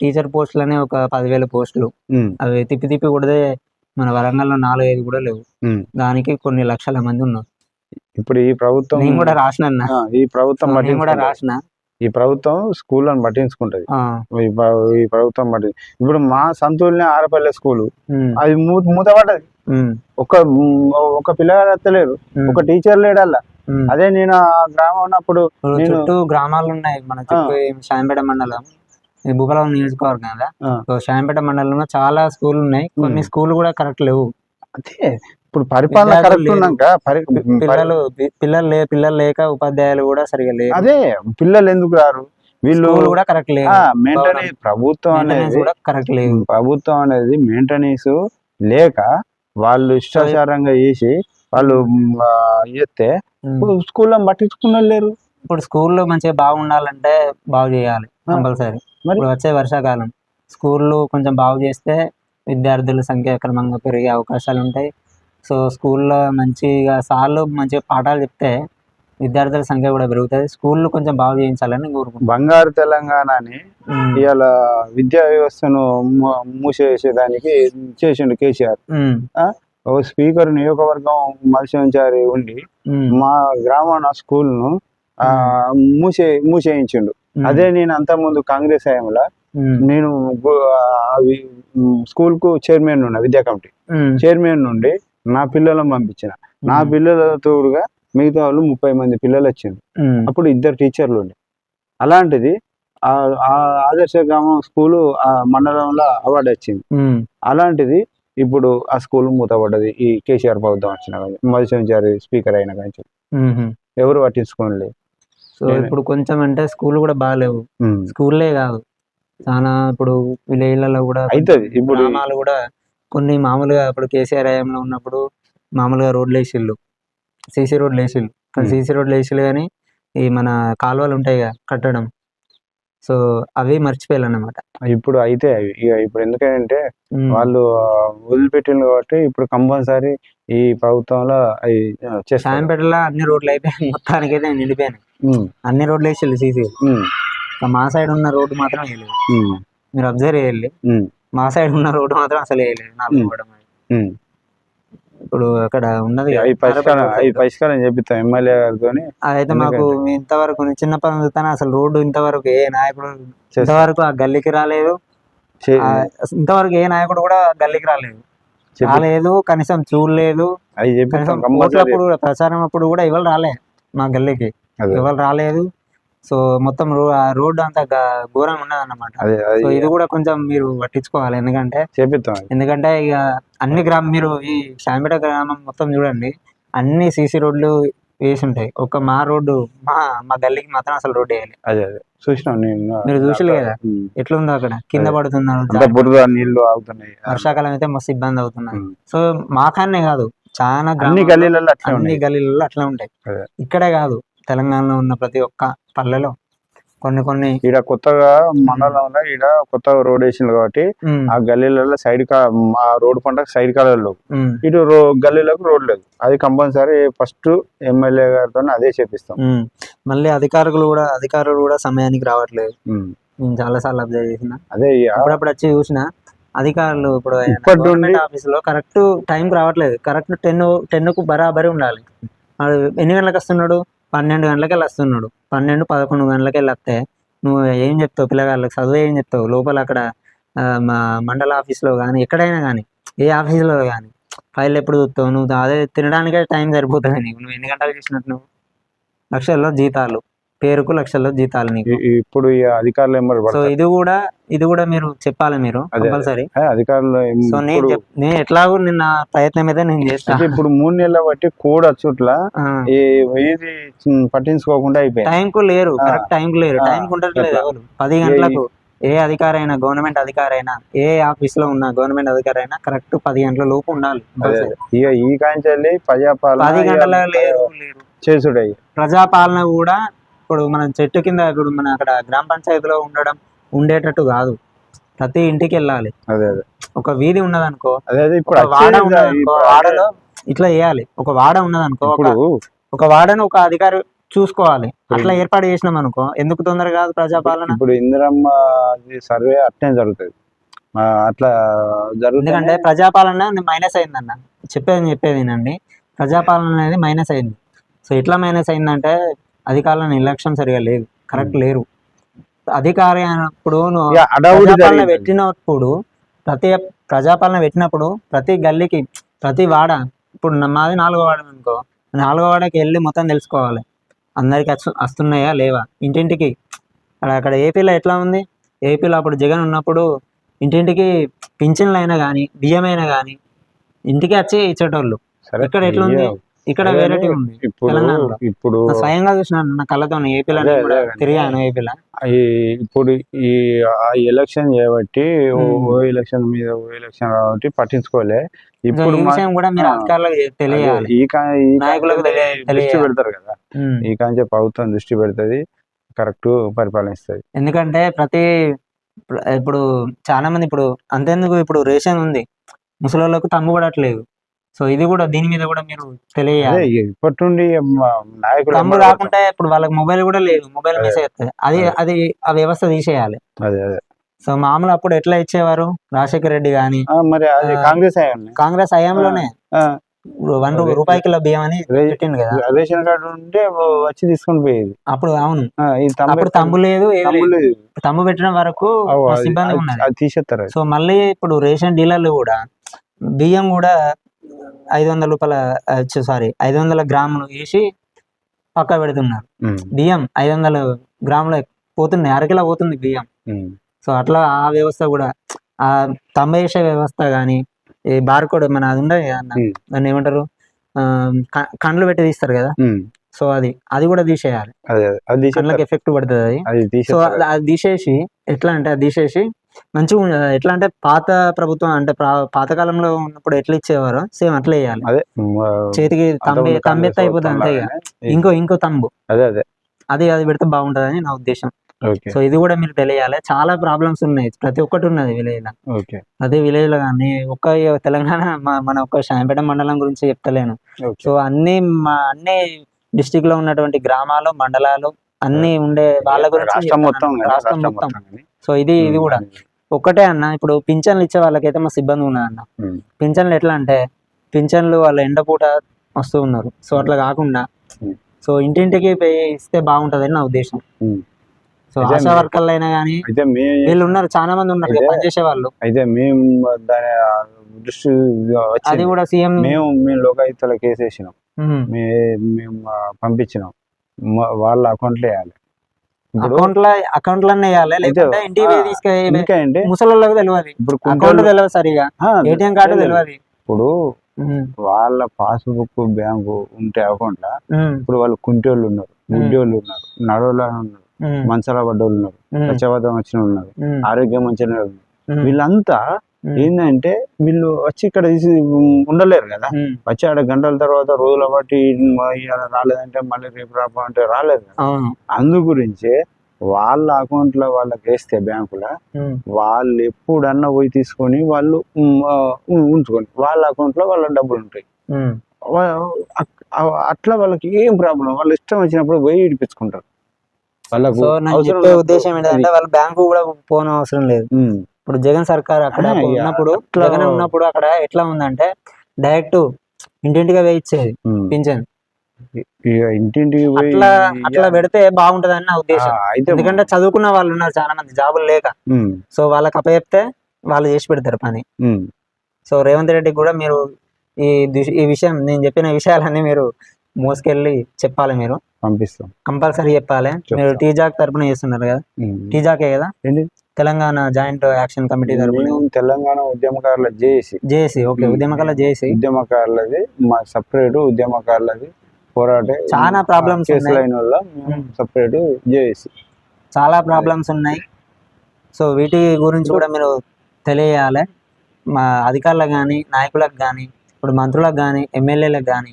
టీచర్ పోస్టులనే ఒక 10,000 పోస్టులు అవి తిప్పి కొడితే మన వరంగల్లో 4-5 కూడా లేవు. దానికి కొన్ని లక్షల మంది ఉన్నారు. ఇప్పుడు ఈ ప్రభుత్వం నేను కూడా రాసిన ఈ ప్రభుత్వం స్కూళ్ళను పట్టించుకుంటది. ఈ ప్రభుత్వం ఇప్పుడు మా సంతూర్ని ఆరపల్లె స్కూల్ అది మూతపడ్డది. ఒక పిల్లగాడు ఎత్తలేరు, ఒక టీచర్ లేడల్లా. అదే నేను ఆ గ్రామం ఉన్నప్పుడు చుట్టూ గ్రామాలు ఉన్నాయి మన చుట్టూ శాంపేట మండలం భూపాలపల్లి నియోజకవర్గం కదా. శాంపేట మండలంలో చాలా స్కూల్ ఉన్నాయి, కొన్ని స్కూల్ కూడా కరెక్ట్ లేవు. అదే ఇప్పుడు పరిపాలన కరెక్ట్ ఉన్నాక పిల్లలు లేక ఉపాధ్యాయులు కూడా సరిగా లేరు. అదే పిల్లలు ఎందుకు రారు? వీళ్ళు కూడా కరెక్ట్ లేదు. మెయింటెనెన్స్ ప్రభుత్వం అనేది కరెక్ట్ లేదు. ప్రభుత్వం అనేది మెయింటెనెన్స్ లేక వాళ్ళు ఇష్టాచారంగా చేసి వాళ్ళు చేస్తే స్కూల్లో పట్టించుకున్న లేరు. ఇప్పుడు స్కూల్లో మంచిగా బాగుండాలంటే బాగు చేయాలి కంపల్సరీ. ఇప్పుడు వచ్చే వర్షాకాలం స్కూళ్ళు కొంచెం బాగు చేస్తే విద్యార్థుల సంఖ్య క్రమంగా పెరిగే అవకాశాలు ఉంటాయి. సో స్కూల్లో మంచిగా సార్లు మంచిగా పాఠాలు చెప్తే విద్యార్థుల సంఖ్య కూడా పెరుగుతుంది. స్కూళ్ళు కొంచెం బాగు చేయించాలని కోరుకుంటున్నాను. బంగారు తెలంగాణని ఇవాళ విద్యా వ్యవస్థను మూసేసేదానికి చేసిండు కేసీఆర్. ఓ స్పీకర్ నియోజకవర్గం మత్స్యంచారి ఉండి మా గ్రామాల స్కూల్ ను మూసేయించిండు. అదే నేను అంతకుముందు కాంగ్రెస్ హయాంలో నేను స్కూల్ కు చైర్మన్ ఉన్నా, విద్యా కమిటీ చైర్మన్ నుండి నా పిల్లలను పంపించిన. నా పిల్లల తోడుగా మిగతా వాళ్ళు 30 మంది పిల్లలు వచ్చింది. అప్పుడు 2 టీచర్లు ఉండే. అలాంటిది ఆదర్శ గ్రామం స్కూలు ఆ మండలంలో అవార్డు వచ్చింది. అలాంటిది ఇప్పుడు ఆ స్కూల్ మూతపడ్డది. ఈ కేసీఆర్ ప్రభుత్వం వచ్చిన మధుసంచారి స్పీకర్ అయిన కానీ ఎవరు పట్టించుకోలేదు. సో ఇప్పుడు కొంచెం అంటే స్కూల్ కూడా బాగాలేవు. స్కూల్లే కాదు, చాలా ఇప్పుడు విలేజ్లలో కూడా అవుతుంది. ఇప్పుడు గ్రామాలు కూడా కొన్ని మామూలుగా ఇప్పుడు కేసీఆర్ హయాంలో ఉన్నప్పుడు మామూలుగా రోడ్లు వేసిళ్ళు, సీసీ రోడ్లు వేసిళ్ళు. కానీ సీసీ రోడ్లు వేసిళ్ళు కానీ ఈ మన కాలువలు ఉంటాయి కదా కట్టడం, సో అవి మర్చిపోయారు అన్నమాట. ఇప్పుడు అయితే ఇప్పుడు ఎందుకంటే వాళ్ళు వదిలిపెట్టింది కాబట్టి ఇప్పుడు కంపల్సరీ ఈ ప్రభుత్వంలో శాంపేటలో అన్ని రోడ్లు అయితే మొత్తానికి అయితే నిండిపోయాను. అన్ని రోడ్లు వేసిళ్ళు సీసీ. మా సైడ్ ఉన్న రోడ్డు మాత్రం వేయలేదు. మీరు అబ్జర్వ్ చేయాలి, మా సైడ్ ఉన్న రోడ్డు మాత్రం అసలు వేయలేదు. ఇప్పుడు అక్కడ ఉన్నది పరిష్కారం చేపిస్తాం ఎమ్మెల్యే గారితో. అదైతే మాకు ఇంతవరకు చిన్నప్పటి చూస్తాను అసలు రోడ్డు ఇంతవరకు ఏ నాయకుడు ఇంతవరకు ఆ గల్లీకి రాలేదు. ఇంతవరకు ఏ నాయకుడు కూడా గల్లీకి రాలేదు, కనీసం చూడలేదు. ఓట్లప్పుడు ప్రచారం అప్పుడు కూడా ఎవరు రాలే మా గల్లీకి, ఎవరు రాలేదు. సో మొత్తం రోడ్డు అంతా ఘోరంగా ఉన్నది అన్నమాట. సో ఇది కూడా కొంచెం మీరు పట్టించుకోవాలి, ఎందుకంటే ఇక అన్ని మీరు ఈ శాంపేట గ్రామం మొత్తం చూడండి, అన్ని సీసీ రోడ్లు వేసి ఉంటాయి. ఒక మా రోడ్డు మా గల్లీకి మాత్రం అసలు రోడ్డు వేయాలి. మీరు చూసలే కదా ఎట్లుందో అక్కడ కింద పడుతున్నారు, నీళ్లు ఆగుతున్నాయి. వర్షాకాలం అయితే మస్తు ఇబ్బంది అవుతున్నాయి. సో మా కాన్నే కాదు, చాలా అన్ని గల్లీలలో అట్లా ఉంటాయి. ఇక్కడే కాదు, తెలంగాణలో ఉన్న ప్రతి ఒక్క పల్లెలో కొన్ని ఈడ కొత్తగా మండలంలో ఈడ కొత్తగా రోడ్ వేసింది కాబట్టి ఆ గల్లీలలో ఆ రోడ్ పంటకు సైడ్ కాలంలో ఇటు గల్లీలకు రోడ్ లేదు. అది కంపల్సరీ ఫస్ట్ ఎమ్మెల్యే గారితో అదే చేపిస్తాం. మళ్ళీ అధికారులు కూడా సమయానికి రావట్లేదు. నేను చాలా సార్లు అబ్జర్వ్ చేసిన, అదే అప్పుడప్పుడు వచ్చి చూసిన అధికారులు ఇప్పుడు ఆఫీస్ లో కరెక్ట్ టైంకి రావట్లేదు. కరెక్ట్ 10కు బరాబరి ఉండాలి. ఎన్ని గంటలకు వస్తున్నాడు? 12 గంటలకి వస్తున్నాడు. 12-11 గంటలకి వస్తే నువ్వు ఏం చెప్తావు పిల్లగాళ్ళకి, చదువు ఏం చెప్తావు లోపల అక్కడ మా మండల ఆఫీస్లో కానీ ఎక్కడైనా కానీ ఏ ఆఫీసులో కానీ ఫైల్ ఎప్పుడు చూస్తావు నువ్వు? అదే తినడానికే టైం సరిపోతుంది నీకు. నువ్వు ఎన్ని గంటలు చేసినట్టు నువ్వు? లక్షల్లో జీతాలు, పేరుకు లక్షల్లో జీతాలు నీకు. ఇప్పుడు ఈ అధికారులు ఏమో సో ఇది కూడా మీరు చెప్పాలి, మీరు కంపల్సరీ అధికారులు. సో నేను ఎట్లాగో నిన్న ప్రయత్నం అయితే నేను చేస్తాను. ఇప్పుడు 3 నెలల బట్టి కూడా చుట్ల ఇది పట్టించుకోకుండా అయిపోయింది. టైం కు లేరు, కరెక్ట్ టైం కు లేరు, టైం కు ఉండట్లేదు ఎవరు. 10 గంటలకు ఏ అధికారి అయినా, గవర్నమెంట్ అధికారి అయినా, ఏ ఆఫీస్ లో ఉన్న గవర్నమెంట్ అధికారి అయినా కరెక్ట్ 10 గంటల లోపు ఉండాలి. ఇక ఈ కాంచెల్లి 10 గంటల లేరు చేసుడై ప్రజాపాలన కూడా ఇప్పుడు మనం చెట్టు కింద ఇప్పుడు మన అక్కడ గ్రామ పంచాయతీలో ఉండేటట్టు కాదు, ప్రతి ఇంటికి వెళ్ళాలి. ఒక వీధి ఉన్నదనుకో, వాడ ఉన్నదనుకో, వాడలో ఇట్లా చేయాలి. ఒక వాడ ఉన్నదనుకో, ఒక వాడను ఒక అధికారి చూసుకోవాలి. అట్లా ఏర్పాటు చేసినాం అనుకో, ఎందుకు తొందర కాదు ప్రజాపాలన. ఇప్పుడు ఇందిరమ్మ సర్వే అట్నే జరుగుతుంది, అట్లా జరుగుతుంది. ఎందుకంటే ప్రజాపాలన మైనస్ అయిందన్న, చెప్పేది ప్రజాపాలన అనేది మైనస్ అయింది. సో ఎట్లా మైనస్ అయిందంటే అధికారుల నిర్లక్ష్యం సరిగా లేదు, కరెక్ట్ లేరు. అధికారి అయినప్పుడు ప్రజాపాలన పెట్టినప్పుడు ప్రతి గల్లీకి, ప్రతి వాడ, ఇప్పుడు మాది 4వ వాడ అనుకో, 4వ వాడకి వెళ్ళి మొత్తం తెలుసుకోవాలి అందరికి వస్తున్నాయా లేవా ఇంటింటికి. అక్కడ ఏపీలో ఎట్లా ఉంది, ఏపీలో అప్పుడు జగన్ ఉన్నప్పుడు ఇంటింటికి పింఛన్లు అయినా కానీ, బియ్యం అయినా కానీ ఇంటికి వచ్చి ఇచ్చేటోళ్ళు. ఇక్కడ ఎట్లా ఉంది, ఇక్కడ వెరైటీ ఉంది. తెలంగాణలో ఇప్పుడు స్వయంగా చూసినాను నా కళ్ళతో, ఏపీలో తిరిగాను. ఏపీలో ఇప్పుడు ఈ ఎలక్షన్ చేయబట్టి ఎలక్షన్ మీద ఎలక్షన్ కాబట్టి పట్టించుకోలే. ఇప్పుడు విషయం కూడా మీరు అధికారులకు తెలియాలి, నాయకులకు దృష్టి పెడతారు కదా, ఈ కాంచె ప్రభుత్వం దృష్టి పెడుతుంది, కరెక్ట్ పరిపాలనిస్తుంది. ఎందుకంటే ఇప్పుడు చాలా మంది ఇప్పుడు అంతేందుకు ఇప్పుడు రేషన్ ఉంది, ముసలోళ్ళకు తమ్ముబడట్లేదు. సో ఇది కూడా దీని మీద కూడా మీరు తెలియాలి. ఇప్పటి నుండి నాయకులు తమ్ము రాకుంటే ఇప్పుడు వాళ్ళకి మొబైల్ కూడా లేదు, మొబైల్ మెసేజ్ వస్తుంది, అది ఆ వ్యవస్థ తీసేయాలి. సో మామూలు అప్పుడు ఎట్లా ఇచ్చేవారు, రాజశేఖర రెడ్డి గాని మరి కాంగ్రెస్ హయాంలోనే 1 రూపాయికి బియ్యం అని పెట్టిండు కదా, రేషన్ కార్డు ఉంటే వచ్చి తీసుకొని పోయేది అప్పుడు. అవును, అప్పుడు తమ్ము లేదు, తమ్ము పెట్టిన వరకు సిబ్బంది ఉన్నది తీసేస్తారు. సో మళ్ళీ ఇప్పుడు రేషన్ డీలర్లు కూడా బియ్యం కూడా 500 రూపాయల 500 గ్రాములు వేసి పక్క పెడుతున్నారు. బియ్యం 500 గ్రాముల పోతుంది, అరకిలో పోతుంది బియ్యం. సో అట్లా ఆ వ్యవస్థ కూడా, ఆ తమ్మేసే వ్యవస్థ కానీ, ఈ బార్కోడ్ మన అది ఉండదు అన్న, దాన్ని ఏమంటారు, కండ్లు పెట్టి తీస్తారు కదా, సో అది కూడా తీసేయాలి, కళ్ళకి ఎఫెక్ట్ పడుతుంది అది. సో అది తీసేసి ఎట్లా అంటే అది తీసేసి మంచిగా ఎట్లా అంటే పాత ప్రభుత్వం అంటే పాతకాలంలో ఉన్నప్పుడు ఎట్లా ఇచ్చేవారో సేమ్ అట్లా వేయాలి. చేతికి తంబెత్త అయిపోతుంది అంతే, ఇంకో తంబు అది పెడితే బాగుంటదని నా ఉద్దేశం. సో ఇది కూడా మీరు తెలియాలి. చాలా ప్రాబ్లమ్స్ ఉన్నాయి, ప్రతి ఒక్కటి ఉన్నది విలేజ్ లో. అదే విలేజ్ లో కానీ తెలంగాణ మన ఒక్క శాంపేట మండలం గురించి చెప్తలేను. సో అన్ని డిస్టిక్ లో ఉన్నటువంటి గ్రామాలు, మండలాలు అన్ని ఉండే వాళ్ళ గురించి రాష్ట్రం మొత్తం. సో ఇది కూడా ఒక్కటే అన్న, ఇప్పుడు పింఛన్లు ఇచ్చే వాళ్ళకైతే మా సిబ్బంది ఉన్నది అన్న. పింఛన్లు ఎట్లా అంటే పింఛన్లు వాళ్ళ ఎండపూట వస్తూ ఉన్నారు. సో అట్లా కాకుండా సో ఇంటింటికి ఇస్తే బాగుంటదని నా ఉద్దేశం. సో ఆశా వర్కర్లు అయినా కానీ వీళ్ళు ఉన్నారు, చాలా మంది ఉన్నారు పనిచేసే వాళ్ళు. అయితే మేము దాని దృష్టి అది కూడా సీఎం మేము లోకాయుక్తల కేసు వేసినాం, మేము పంపించినాం, వాళ్ళ అకౌంట్లో వేయాలి. అకౌంట్లనే వేయాలి, లేకపోతే ఇంటికి తీసుకెళ్ళి ముసలోళ్ళకి తెలియదు, ఇప్పుడు అకౌంట్ తెలియదు సరిగా, ఏటీఎం కార్డు తెలియదు. ఇప్పుడు వాళ్ళ పాస్బుక్ బ్యాంకు ఉంటే అకౌంట్ లా, ఇప్పుడు వాళ్ళు కుంటోళ్ళు ఉన్నారు, గుడ్డోళ్ళు ఉన్నారు, నడోళ్ళు ఉన్నారు, మంచాల పడ్డోళ్ళు ఉన్నారు, పచ్చబద్ధం వచ్చిన ఉన్నారు, ఆరోగ్యం మంచిగా ఉన్నారు. వీళ్ళంతా ఏంటంటే వీళ్ళు వచ్చి ఇక్కడ ఉండలేరు కదా, వచ్చి ఆడ గంటల తర్వాత రోజుల బట్టి రాలేదంటే మళ్ళీ రేపు రాబో అంటే రాలేదు కదా. అందు గురించి వాళ్ళ అకౌంట్ లో వాళ్ళకి వేస్తే బ్యాంకులో వాళ్ళు ఎప్పుడన్నా పోయి తీసుకొని వాళ్ళు ఉంచుకొని వాళ్ళ అకౌంట్ లో వాళ్ళ డబ్బులు ఉంటాయి. అట్లా వాళ్ళకి ఏం ప్రాబ్లం, వాళ్ళు ఇష్టం వచ్చినప్పుడు పోయి ఇడిపించుకుంటారు. వాళ్ళకు ఉద్దేశం ఏంటంటే వాళ్ళ బ్యాంకు కూడా పోన అవసరం లేదు. ఇప్పుడు జగన్ సర్కార్ అక్కడ ఉన్నప్పుడు అక్కడ ఎట్లా ఉందంటే డైరెక్ట్ ఇంటింటిగా వేయించేది పింఛన్. ఇక ఇంటింటికి పోయి అట్లా అట్లా పెడితే బాగుంటదని నా ఉద్దేశం. అయితే ఎందుకంటే చదువుకున్న వాళ్ళు ఉన్నారు చాలా మంది, జాబులు లేక. సో వాళ్ళకి అప్పచెప్తే వాళ్ళు చేసి పెడతారు పని. సో రేవంత్ రెడ్డికి కూడా మీరు ఈ విషయం, నేను చెప్పిన విషయాలన్నీ మీరు మోసుకెళ్ళి చెప్పాలి, మీరు పంపిస్తాం, కంపల్సరీ చెప్పాలి. మీరు టీజాక్ తరపున చేస్తున్నారు కదా, టీజాకే కదా, తెలంగాణ జాయింట్ యాక్షన్ కమిటీ తరపున. తెలంగాణ ఉద్యమకారుల జేఏసీ. ఓకే, ఉద్యమకారుల జేఏసీ. ఉద్యమకారులది మా సపరేట్, ఉద్యమకారులది పోరాటే చాలా ప్రాబ్లమ్స్ ఉన్నాయి, సపరేట్ జేఏసీ. చాలా ప్రాబ్లమ్స్ ఉన్నాయి. సో వీటి గురించి కూడా మీరు తెలియాలి మా అధికారులకు కానీ, నాయకులకు కానీ, ఇప్పుడు మంత్రులకు కానీ, ఎమ్మెల్యేలకు కానీ,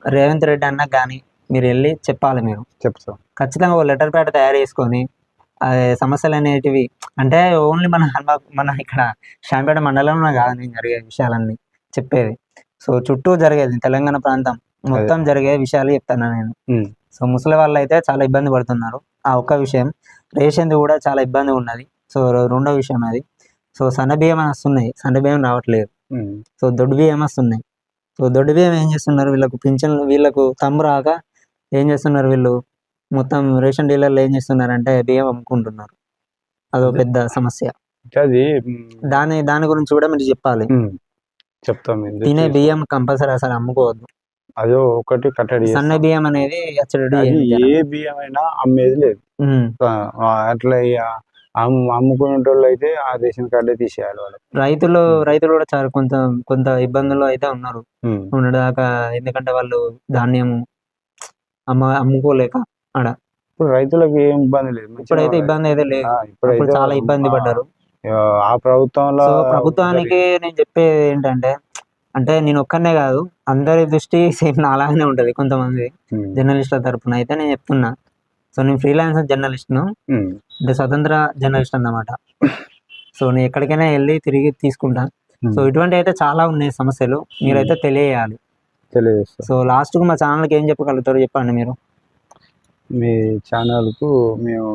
రేవంత్ రెడ్డి అన్నకు కానీ మీరు వెళ్ళి చెప్పాలి. మీరు చెప్తాం ఖచ్చితంగా ఓ లెటర్ ప్యాడ్ తయారు చేసుకొని సమస్యలు అనేటివి, అంటే ఓన్లీ మన ఇక్కడ షాంపేట మండలంలో కాదు నేను జరిగే విషయాలన్నీ చెప్పేది. సో చుట్టూ జరిగేది తెలంగాణ ప్రాంతం మొత్తం జరిగే విషయాలు చెప్తాను నేను. సో ముసలి వాళ్ళు అయితే చాలా ఇబ్బంది పడుతున్నారు. ఆ ఒక్క విషయం. రేషన్ది కూడా చాలా ఇబ్బంది ఉన్నది. సో రెండో విషయం అది. సో సన్న బియ్యం వస్తున్నాయి, సన్న బియ్యం రావట్లేదు. సో దొడ్డు బియ్యం వస్తున్నాయి. సో దొడ్డు బియ్యం ఏం చేస్తున్నారు, వీళ్ళకు పింఛన్లు, వీళ్ళకు తమ్ము రాక ఏం చేస్తున్నారు వీళ్ళు, మొత్తం రేషన్ డీలర్లు ఏం చేస్తున్నారంటే బియ్యం అమ్ముకుంటున్నారు. అదో పెద్ద సమస్య. దాని గురించి కూడా మీరు చెప్పాలి. చెప్తాం. తినే బియ్యం కంపల్సరీ అసలు అమ్ముకోవద్దు. అదో ఒకటి కట్టడి. సన్న బియ్యం అనేది ఏ బియ్యం అయినా అమ్మేది లేదు. అట్లా అమ్ముకునే వాళ్ళు అయితే ఆ రేషన్ కార్డే తీసేయాలి వాళ్ళు. రైతులు కూడా చాలా కొంత ఇబ్బందుల్లో అయితే ఉన్నారు ఉన్నదాకా. ఎందుకంటే వాళ్ళు ధాన్యము అమ్ముకోలేక ఆడ. ఇప్పుడు రైతులకు ఏం ఇబ్బంది లేదు, ఇప్పుడైతే ఇబ్బంది అయితే లేదు. ఇప్పుడు చాలా ఇబ్బంది పడ్డారు ఆ ప్రభుత్వంలో. ప్రభుత్వానికి నేను చెప్పేది ఏంటంటే, అంటే నేను ఒక్కనే కాదు, అందరి దృష్టి సేమ్ అలాగనే ఉంటది. కొంతమంది జర్నలిస్టుల తరపున అయితే నేను చెప్తున్నా. సో నేను ఫ్రీలాన్సర్ జర్నలిస్ట్ను, అంటే స్వతంత్ర జర్నలిస్ట్ అన్నమాట. సో నేను ఎక్కడికైనా వెళ్ళి తిరిగి తీసుకుంటా. సో ఇటువంటి అయితే చాలా ఉన్నాయి సమస్యలు, మీరైతే తెలియజేయాలి. సో లాస్ట్కు మా ఛానల్కి ఏం చెప్పగలుగుతారు చెప్పండి మీరు. మీ ఛానల్కు మేము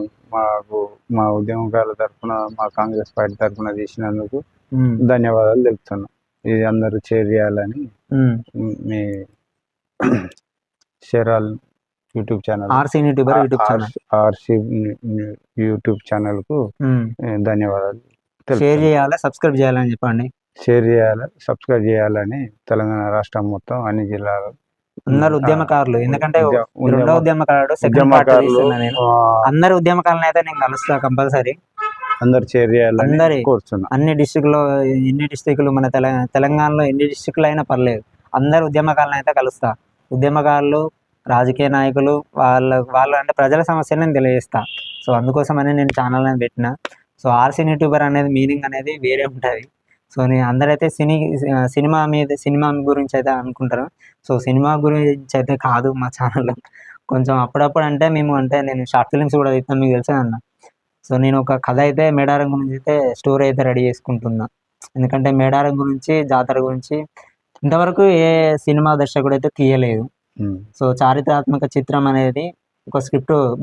మా ఉద్యమకారుల తరఫున, మా కాంగ్రెస్ పార్టీ తరఫున తీసినందుకు ధన్యవాదాలు తెలుపుతున్నాం. ఇది అందరూ షేర్ చేయాలని మీ షేరాల్ యూట్యూబ్ ఛానల్, ఆర్సీ యూట్యూబ్ ఛానల్కు ధన్యవాదాలు. షేర్ చేయాలి, సబ్స్క్రైబ్ చేయాలని చెప్పండి. షేర్ చేయాలి, సబ్స్క్రైబ్ చేయాలని తెలంగాణ రాష్ట్రం మొత్తం అన్ని జిల్లాలు అందరు ఉద్యమకారులు. ఎందుకంటే రెండో ఉద్యమకారుడు, సెకండ్ పార్ట్ తీస్తున్నా నేను. అందరు ఉద్యమకారులను అయితే నేను కలుస్తా కంపల్సరీ. అందరు షేర్ చేయాలని కోరుతున్నా. అన్ని డిస్ట్రిక్టులు మన తెలంగాణలో ఎన్ని డిస్ట్రిక్టులు అయినా పర్లేదు, అందరు ఉద్యమకారులను అయితే కలుస్తా. ఉద్యమకారులు, రాజకీయ నాయకులు, వాళ్ళు అంటే ప్రజల సమస్యలు నేను తెలియజేస్తా. సో అందుకోసమని నేను ఛానల్ అనేది పెట్టిన. సో ఆర్సీ యూట్యూబర్ అనేది మీనింగ్ అనేది వేరే ఉంటుంది. సో నేను అందరైతే సినిమా గురించి అయితే అనుకుంటారు. సో సినిమా గురించి అయితే కాదు మా ఛానల్లో. కొంచెం అప్పుడప్పుడు అంటే నేను షార్ట్ ఫిలిమ్స్ కూడా తీస్తాను, మీకు తెలుసా అన్న. సో నేను ఒక కథ అయితే మేడారం గురించి అయితే స్టోరీ అయితే రెడీ చేసుకుంటున్నా. ఎందుకంటే మేడారం గురించి, జాతర గురించి ఇంతవరకు ఏ సినిమా దర్శకుడు అయితే తీయలేదు. సో చారిత్రాత్మక చిత్రం అనేది ఒక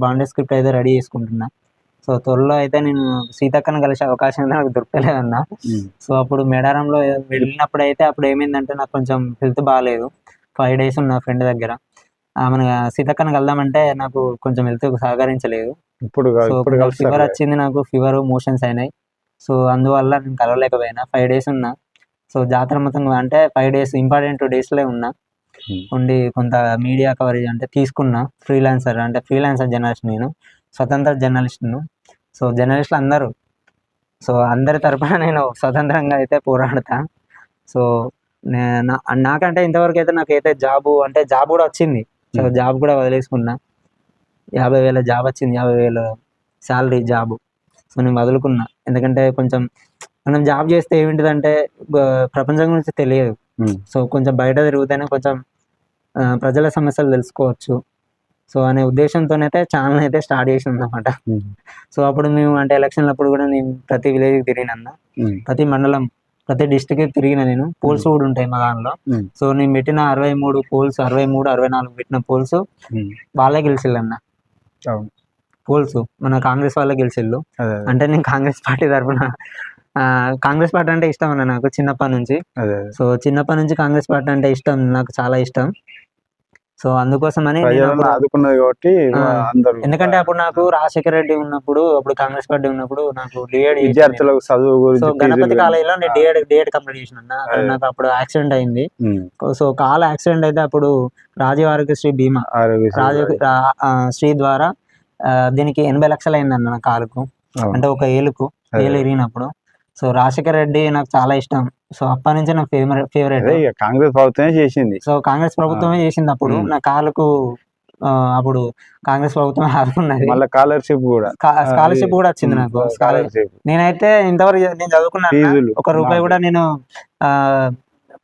బాండే స్క్రిప్ట్ అయితే రెడీ చేసుకుంటున్నా. సో త్వరలో అయితే నేను సీతక్కను కలిసే అవకాశం నాకు దొరకలేదన్న. సో అప్పుడు మేడారంలో వెళ్ళినప్పుడు అయితే అప్పుడు ఏమైందంటే నాకు కొంచెం హెల్త్ బాగాలేదు. 5 days ఉన్న ఫ్రెండ్ దగ్గర. మన సీతక్కను కలుద్దామంటే నాకు కొంచెం హెల్త్ సహకరించలేదు. ఇప్పుడు ఫీవర్ వచ్చింది, నాకు ఫీవర్, మోషన్స్ అయినాయి. సో అందువల్ల నేను కలవలేకపోయినా. 5 days ఉన్నా. సో జాతర మొత్తం అంటే 5 days ఇంపార్టెంట్ డేస్లో ఉన్నా. ఉండి కొంత మీడియా కవరేజ్ అంటే తీసుకున్నా. ఫ్రీలాన్సర్ జర్నలిస్ట్, నేను స్వతంత్ర జర్నలిస్ట్ను. సో జర్నలిస్టులు అందరూ, సో అందరి తరపున నేను స్వతంత్రంగా అయితే పోరాడతా. సో నాకంటే ఇంతవరకు అయితే నాకైతే జాబ్ కూడా వచ్చింది. సో జాబ్ కూడా వదిలేసుకున్నా. 50,000 జాబ్ వచ్చింది, 50,000 శాలరీ జాబ్. సో నేను వదులుకున్నా. ఎందుకంటే కొంచెం మనం జాబ్ చేస్తే ఏమిటిదంటే ప్రపంచం గురించి తెలియదు. సో కొంచెం బయట తిరుగుతేనే కొంచెం ప్రజల సమస్యలు తెలుసుకోవచ్చు. సో అనే ఉద్దేశంతోనైతే ఛానల్ అయితే స్టార్ట్ చేసింది అన్నమాట. సో అప్పుడు మేము అంటే ఎలక్షన్లప్పుడు కూడా నేను ప్రతి విలేజ్కి తిరిగిన, ప్రతి మండలం, ప్రతి డిస్ట్రిక్ట్కి తిరిగిన. నేను పోల్స్ కూడా ఉంటాయి మా దానిలో. సో నేను పెట్టిన 63 పోల్స్, 64 పెట్టిన పోల్స్ వాళ్ళే గెలిచిల్లన్న. పోల్స్ మన కాంగ్రెస్ వాళ్ళే గెలిచిల్లు. అంటే నేను కాంగ్రెస్ పార్టీ తరఫున, కాంగ్రెస్ పార్టీ అంటే ఇష్టం అన్న నాకు చిన్నప్పటి నుంచి. సో చిన్నప్పటి నుంచి కాంగ్రెస్ పార్టీ అంటే ఇష్టం, నాకు చాలా ఇష్టం. సో అందుకోసమని నేను ప్రజలను అప్పుడు ఆదుకున్నది కాబట్టి అందరూ ఎందుకంటే అప్పుడు నాకు రాజశేఖర రెడ్డి ఉన్నప్పుడు, అప్పుడు కాంగ్రెస్ పార్టీ ఉన్నప్పుడు నాకు డిఎడ్ విద్యార్థులకు చదువు సో గురించి గణపతి కాలేజీలో నేను డిఎడ్ కంప్లీట్ చేసిన అన్న. అక్కడ నాకు అప్పుడు యాక్సిడెంట్ అయింది. సో కాలు యాక్సిడెంట్ అయితే అప్పుడు రాజీవ్ ఆరోగ్యశ్రీ బీమా శ్రీ ద్వారా దీనికి 80 లక్షలు అయిందన్న నా కాలుకు, అంటే ఒక ఏలు ఇరిగినప్పుడు. సో రాజశేఖర రెడ్డి నాకు చాలా ఇష్టం. సో అప్పటి నుంచి నాకు ఫేవరెట్. కాంగ్రెస్ ప్రభుత్వమే చేసింది. సో కాంగ్రెస్ ప్రభుత్వమే చేసింది అప్పుడు నా కాలుకు. అప్పుడు కాంగ్రెస్ ప్రభుత్వం ఆదుకున్నది. స్కాలర్షిప్ కూడా వచ్చింది నాకు. నేనైతే ఇంతవరకు నేను చదువుకున్నాను, ఒక రూపాయి కూడా నేను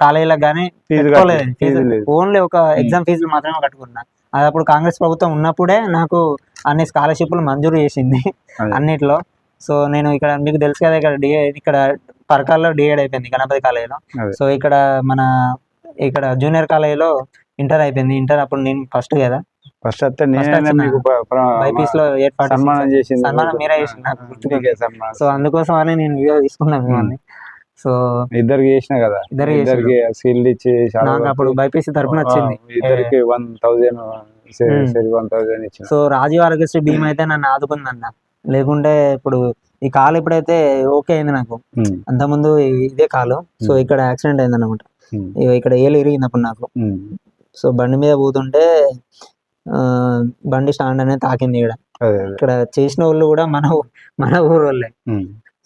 కాలేజీలకు కానీ పెట్టుకోలేదు. ఓన్లీ ఒక ఎగ్జామ్ ఫీజులు మాత్రమే కట్టుకున్నా. అది అప్పుడు కాంగ్రెస్ ప్రభుత్వం ఉన్నప్పుడే నాకు అన్ని స్కాలర్షిప్లు మంజూరు చేసింది అన్నిట్లో. సో నేను ఇక్కడ మీకు తెలుసు కదా, ఇక్కడ పరకాల్లో డిఎడ్ అయిపోయింది గణపతి కాలేజీలో. సో ఇక్కడ జూనియర్ కాలేజీలో ఇంటర్ అయిపోయింది. ఇంటర్ అప్పుడు నేను ఫస్ట్ కదా, బైపీస్ లో సన్మానం మీరే చేసిన. సో అందుకోసం అని నేను వీడియో తీసుకున్నాను మిమ్మల్ని. సో ఇద్దరికి చేసిన కదా, ఇద్దరికి సీల్డ్ ఇచ్చి నాకు అప్పుడు బైపీసీ తరఫున వచ్చింది. ఇద్దరికి 1,000 ఇచ్చిన. సో రాజీవ్ ఆరోగ్యశ్రీ బీమా అయితే నన్ను ఆదుకుందన్న. లేకుంటే ఇప్పుడు ఈ కాలు ఎప్పుడైతే ఓకే అయింది నాకు, అంతకుముందు ఇదే కాలు. సో ఇక్కడ యాక్సిడెంట్ అయింది అనమాట. ఇక్కడ ఏలు ఇరిగింది అప్పుడు నాకు. సో బండి మీద పోతుంటే బండి స్టాండ్ అనేది తాకింది. ఇక్కడ చేసిన వాళ్ళు కూడా మన ఊరు వాళ్ళే.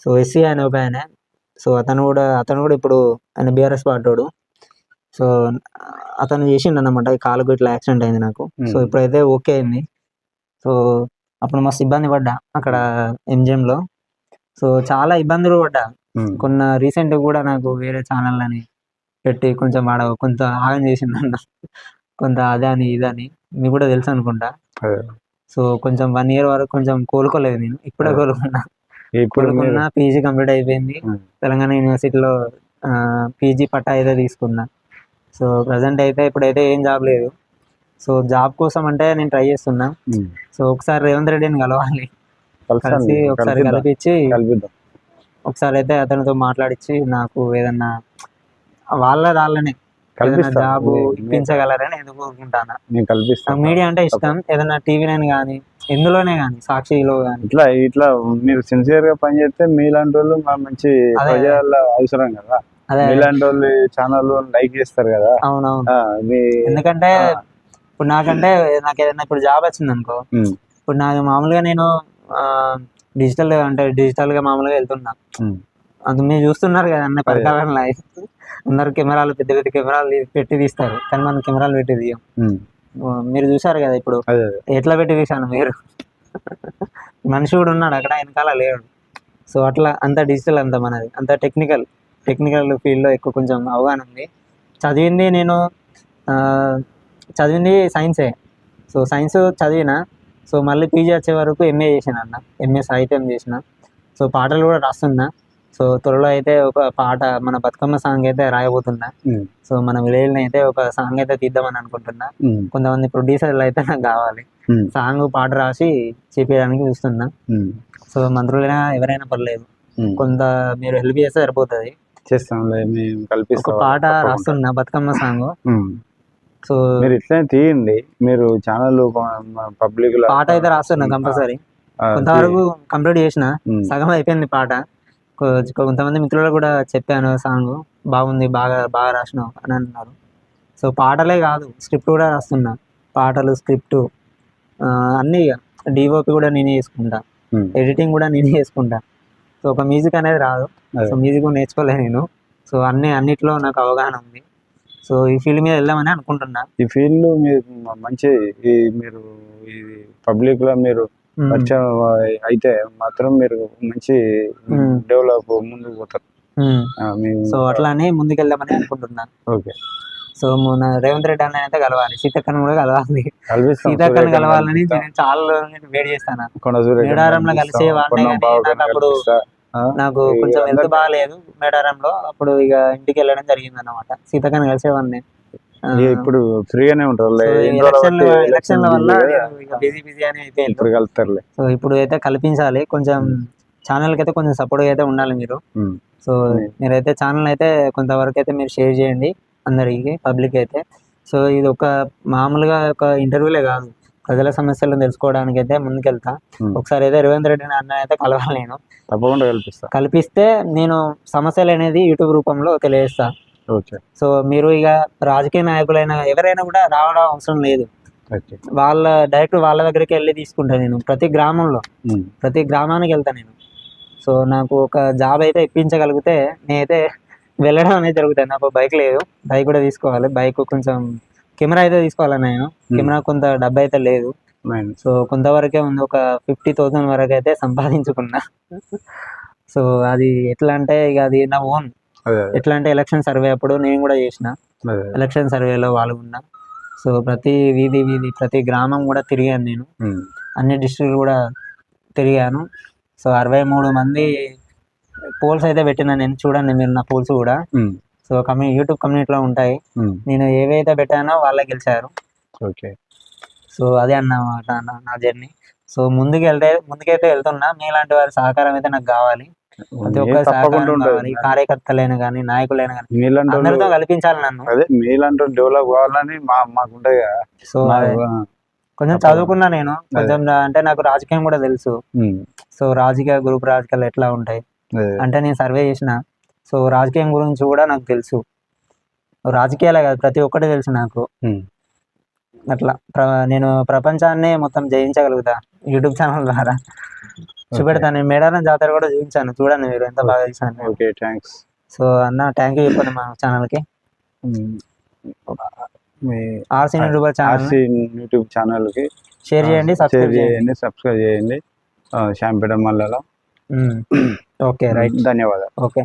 సో ఎస్సీ ఆయన ఒక ఆయన. సో అతను కూడా ఇప్పుడు ఆయన బీఆర్ఎస్ పార్టీడు. సో అతను చేసిండు అన్నమాట. ఈ కాలుకు ఇట్లా యాక్సిడెంట్ అయింది నాకు. సో ఇప్పుడైతే ఓకే అయింది. సో అప్పుడు మస్తు ఇబ్బంది పడ్డా అక్కడ ఎంజిఎంలో. సో చాలా ఇబ్బందులు పడ్డా. కొన్న రీసెంట్ కూడా నాకు వేరే ఛానల్ అని పెట్టి కొంచెం కొంత ఆగం చేసిందన్న, కొంత అదని ఇదని మీకు కూడా తెలుసు అనుకుంటా. సో కొంచెం 1 year వరకు కొంచెం కోలుకోలేదు నేను. ఇప్పుడే కోలుకున్నా. పీజీ కంప్లీట్ అయిపోయింది. తెలంగాణ యూనివర్సిటీలో పీజీ పట్టా అయితే తీసుకున్నా. సో ప్రజెంట్ అయితే ఇప్పుడైతే ఏం జాబ్ లేదు. సో జాబ్ కోసం అంటే నేను ట్రై చేస్తున్నా. సో ఒకసారి రేవంత్ రెడ్డిని కలవాలి, కలిసి ఒకసారి కలిపించి ఒకసారి అయితే అతనితో మాట్లాడించి నాకు ఏదన్నా వాళ్ళనే జాబ్ ఇప్పించగలరని ఎందుకు కోరుకుంటాను. మీడియా అంటే ఇష్టం. ఏదన్నా టీవీ నైన్ కానీ ఎందులోనే కానీ, సాక్షిలో కానీ ఇట్లా మీరు సిన్సియర్ గా పనిచేస్తే మీలాంటి వాళ్ళు మంచి ప్రజల అవసరం కదా. మీలాంటి వాళ్ళు ఛానల్ లైక్ చేస్తారు కదా. అవునవును. ఎందుకంటే ఇప్పుడు నాకు ఏదైనా ఇప్పుడు జాబ్ వచ్చింది అనుకో, ఇప్పుడు నాకు మామూలుగా నేను డిజిటల్ గా మామూలుగా వెళ్తున్నా. అది మీరు చూస్తున్నారు కదా అన్న పరికరాల లైఫ్. అందరు కెమెరాలు పెద్ద పెద్ద కెమెరాలు పెట్టి తీస్తారు, కానీ మనం కెమెరాలు పెట్టి తీయం. మీరు చూసారు కదా ఇప్పుడు ఎట్లా పెట్టి తీసాను. మీరు మనిషి కూడా ఉన్నాడు అక్కడ, వెనకాల లేడు. సో అట్లా అంత డిజిటల్, అంత మనది అంత టెక్నికల్ ఫీల్డ్లో ఎక్కువ కొంచెం అవగాహన ఉంది. చదివింది సైన్సే. సో సైన్స్ చదివిన. సో మళ్ళీ పీజీ వచ్చే వరకు ఎంఏ చేసిన అన్న, ఎంఏ సాహిత్యం చేసిన. సో పాటలు కూడా రాస్తున్నా. సో త్వరలో అయితే ఒక పాట, మన బతుకమ్మ సాంగ్ అయితే రాయబోతున్నా. సో మన విలేజ్లో అయితే ఒక సాంగ్ అయితే తీద్దామని అనుకుంటున్నా. కొంతమంది ప్రొడ్యూసర్లు అయితే నాకు కావాలి, సాంగ్ పాట రాసి చేపించడానికి చూస్తున్నా. సో మంత్రులైనా ఎవరైనా పర్లేదు, కొంత మీరు హెల్ప్ చేస్తే సరిపోతుంది. ఒక పాట రాస్తున్నా, బతుకమ్మ సాంగ్. సో మీరు ఇట్లనే తీయండి. మీరు ఛానల్ పబ్లిక్ పాట అయితే రాస్తున్నా కంపల్సరీ. కొంతవరకు కంప్లీట్ చేసిన, సగం అయిపోయింది పాట. కొంతమంది మిత్రులు కూడా చెప్పాను, సాంగ్ బాగుంది, బాగా రాసినావు అని అన్నారు. సో పాటలే కాదు, స్క్రిప్ట్ కూడా రాస్తున్నా. పాటలు, స్క్రిప్ట్ అన్నీ. డిఓపి కూడా నేనే చేసుకుంటా, ఎడిటింగ్ కూడా నేనే చేసుకుంటా. సో ఒక మ్యూజిక్ అనేది రాదు. సో మ్యూజిక్ నేర్చుకోలే నేను. సో అన్నిట్లో నాకు అవగాహన ఉంది. సో ఈ ఫీల్డ్ మీద వెళ్దామని అనుకుంటున్నా. ఈ ఫీల్డ్ మీరు మంచి, మీరు ఇది పబ్లిక్ లో మీరు పరిచయం అయితే మాత్రం మీరు మంచి డెవలప్ ముందుకు పోతారు. సో అట్లానే ముందుకెళ్దామని అనుకుంటున్నాను. ఓకే. సో మొన్న రేవంత్ రెడ్డి అన్న అయితే కలవాలి, సీతక్కను కూడా కలవాలి. సీతక్కను కలవాలని నేను చాలా రోజులు వెయిట్ చేస్తాను. మేడారంలో కలిసే వాడినే, కానీ అప్పుడు నాకు కొంచెం హెల్త్ బాగాలేదు మేడారంలో. అప్పుడు ఇక ఇంటికి వెళ్ళడం జరిగింది అన్నమాట. సీతక్కను కలిసేవాడిని. ఇప్పుడు ఫ్రీగానే ఉంటారు. ఎలక్షన్ల వల్ల బిజీ అని అయిపోయింది. సో ఇప్పుడు అయితే కల్పించాలి. కొంచెం ఛానల్ కి అయితే కొంచెం సపోర్ట్ అయితే ఉండాలి మీరు. సో మీరైతే ఛానల్ అయితే కొంతవరకు అయితే మీరు షేర్ చేయండి అందరికి, పబ్లిక్ అయితే. సో ఇది ఒక మామూలుగా ఒక ఇంటర్వ్యూలే కాదు, ప్రజల సమస్యలను తెలుసుకోవడానికి అయితే ముందుకెళ్తా. ఒకసారి అయితే రేవంత్ రెడ్డి అన్న అయితే కలవాలి, నేను తప్పకుండా కల్పిస్తే నేను సమస్యలు అనేది యూట్యూబ్ రూపంలో తెలియజేస్తా. ఓకే. సో మీరు ఇక రాజకీయ నాయకులైనా ఎవరైనా కూడా రావడం అవసరం లేదు, వాళ్ళ డైరెక్ట్ వాళ్ళ దగ్గరికి వెళ్ళి తీసుకుంటా నేను. ప్రతి గ్రామంలో ప్రతి గ్రామానికి వెళ్తాను నేను. సో నాకు ఒక జాబ్ అయితే ఇప్పించగలిగితే నేనైతే వెళ్ళడం అనేది జరుగుతుంది. నాకు బైక్ లేదు, బైక్ కూడా తీసుకోవాలి. బైక్ కొంచెం కెమెరా అయితే తీసుకోవాలి నేను, కెమెరా కొంత డబ్బు అయితే లేదు. సో కొంతవరకే ఉంది, ఒక 50,000 వరకు అయితే సంపాదించుకున్నా. సో అది ఎట్లా అంటే ఇక అది నా ఓన్. ఎట్లా అంటే ఎలక్షన్ సర్వే అప్పుడు నేను కూడా చేసిన, ఎలక్షన్ సర్వేలో పాల్గొన్నా. సో ప్రతి వీధి ప్రతి గ్రామం కూడా తిరిగాను నేను, అన్ని డిస్ట్రిక్ట్లు కూడా తిరిగాను. సో 63 మంది పోల్స్ అయితే పెట్టినా నేను, చూడండి మీరు నా పోల్స్ కూడా. సో యూట్యూబ్ కమ్యూనిటీలో ఉంటాయి, నేను ఏవైతే పెట్టానో వాళ్ళే గెలిచారు. ఓకే. సో అదే అన్నమాట నా జర్నీ. సో ముందుకైతే వెళ్తున్నా, మీలాంటి వారి సహకారం అయితే నాకు కావాలి. ప్రతి ఒక్కరి సహకారం కావాలి, కార్యకర్తలైనా కానీ నాయకులైనా కానీ అందరితో కల్పించాలి నన్ను. అదే మీలాంటి డెవలప్ కావాలని మాకుంటాయి కదా. సో కొంచెం చదువుకున్నా నేను, కొంచెం అంటే నాకు రాజకీయం కూడా తెలుసు. సో గ్రూప్ రాజకీయాలు ఎట్లా ఉంటాయి అంటే నేను సర్వే చేసిన. సో రాజకీయం గురించి కూడా నాకు తెలుసు, రాజకీయాలే కాదు ప్రతి ఒక్కటి తెలుసు నాకు. అట్లా నేను ప్రపంచాన్ని మొత్తం జయించగలుగుతా యూట్యూబ్ ఛానల్ ద్వారా. చూపెడతాను, నేను మేడారం జాతర కూడా చూపించాను, చూడండి మీరు ఎంత బాగా చేశాను. Okay, thanks. సో అన్న థ్యాంక్ యూ చెప్పండి మా ఛానల్కి. ఆర్సీ యూట్యూబ్ ఛానల్కి షేర్ చేయండి, సబ్స్క్రైబ్ చేయండి. శాంపేట మల్లలో. ఓకే, రైట్, ధన్యవాదాలు. ఓకే.